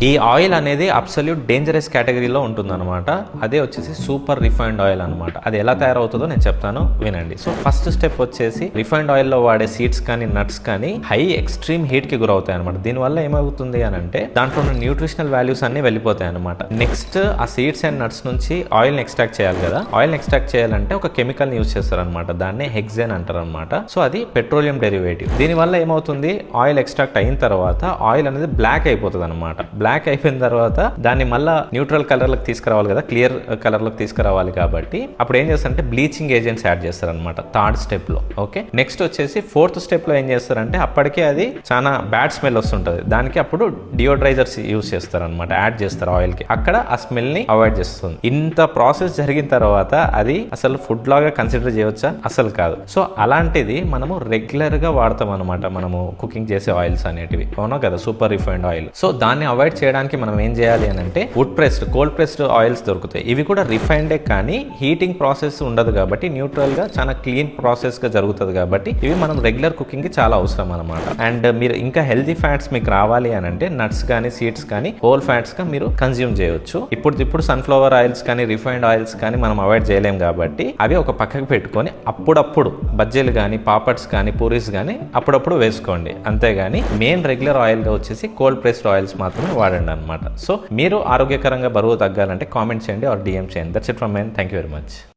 ఈ ఆయిల్ అనేది absolute dangerous కేటగిరీలో ఉంటుందన్నమాట. అదే వచ్చేసి సూపర్ రిఫైన్డ్ ఆయిల్ అనమాట. అది ఎలా తయారవుతుందో నేను చెప్తాను వినండి. సో ఫస్ట్ స్టెప్ వచ్చేసి రిఫైన్డ్ ఆయిల్ లో వాడే సీడ్స్ కానీ నట్స్ కానీ హై ఎక్స్ట్రీమ్ హీట్ కి గురవుతాయి అనమాట. దీనివల్ల ఏమవుతుంది అని అంటే దాంట్లో ఉన్న న్యూట్రిషనల్ వాల్యూస్ అన్ని వెళ్ళిపోతాయి అనమాట. నెక్స్ట్ ఆ సీడ్స్ అండ్ నట్స్ నుంచి ఆయిల్ ని ఎక్స్ట్రాక్ట్ చేయాలి కదా. ఆయిల్ ని ఎక్స్ట్రాక్ట్ చేయాలంటే ఒక కెమికల్ ని యూజ్ చేస్తారు అనమాట. దాన్ని హెక్సేన్ అంటారు అనమాట. సో అది పెట్రోలియం డెరివేటివ్. దీనివల్ల ఏమవుతుంది, ఆయిల్ ఎక్స్ట్రాక్ట్ అయిన తర్వాత ఆయిల్ అనేది బ్లాక్ అయిపోతుంది అనమాట. బ్లాక్ అయిపోయిన తర్వాత దాన్ని మళ్ళీ న్యూట్రల్ కలర్ లకు తీసుకురావాలి కదా, క్లియర్ కలర్ లకు తీసుకురావాలి కాబట్టి అప్పుడు ఏం చేస్తారంటే బ్లీచింగ్ ఏజెంట్స్ యాడ్ చేస్తారు అనమాట థర్డ్ స్టెప్ లో. ఓకే, నెక్స్ట్ వచ్చేసి ఫోర్త్ స్టెప్ లో ఏం చేస్తారంటే అప్పటికే అది చాలా బ్యాడ్ స్మెల్ వస్తుంటది. దానికి అప్పుడు డియోడ్రైజర్స్ యూజ్ చేస్తారు అనమాట, యాడ్ చేస్తారు ఆయిల్ కి. అక్కడ ఆ స్మెల్ ని అవాయిడ్ చేస్తుంది. ఇంత ప్రాసెస్ జరిగిన తర్వాత అది అసలు ఫుడ్ లాగా కన్సిడర్ చేయవచ్చా? అసలు కాదు. సో అలాంటిది మనము రెగ్యులర్ గా వాడతాం అనమాట మనము కుకింగ్ చేసే ఆయిల్స్ అనేటివి, అవునా కదా, సూపర్ రిఫైన్డ్ ఆయిల్. సో దాన్ని అవాయిడ్ చేయడానికి మనం ఏం చేయాలి అని అంటే would pressed, cold pressed oils దొరుకుతాయి. ఇవి కూడా రిఫైన్డే కానీ హీటింగ్ ప్రాసెస్ ఉండదు కాబట్టి న్యూట్రల్ గా చాలా క్లీన్ ప్రాసెస్ గా జరుగుతుంది కాబట్టి ఇవి మనం రెగ్యులర్ కుకింగ్ కి చాలా అవసరం అనమాట. అండ్ మీరు ఇంకా హెల్తీ ఫ్యాట్స్ మీకు రావాలి అని అంటే నట్స్ కానీ సీడ్స్ కానీ హోల్ ఫ్యాట్స్ గా మీరు కన్జ్యూమ్ చేయొచ్చు. ఇప్పుడు సన్ఫ్లవర్ ఆయిల్స్ కానీ రిఫైన్డ్ ఆయిల్స్ కానీ మనం అవాయిడ్ చేయలేం కాబట్టి అవి ఒక పక్కకు పెట్టుకొని అప్పుడప్పుడు బజ్జీలు కానీ పాపడ్స్ కానీ పూరీస్ కానీ అప్పుడప్పుడు వేసుకోండి. అంతేగాని మెయిన్ రెగ్యులర్ ఆయిల్ గా వచ్చేసి కోల్డ్ ప్రెస్డ్ ఆయిల్స్ మాత్రమే వాడండి అనమాట. సో మీరు ఆరోగ్యకరంగా బరువు తగ్గాలంటే కామెంట్ చేయండి ఆర్ డిఎం చేయండి. That's it from me. Thank you very much.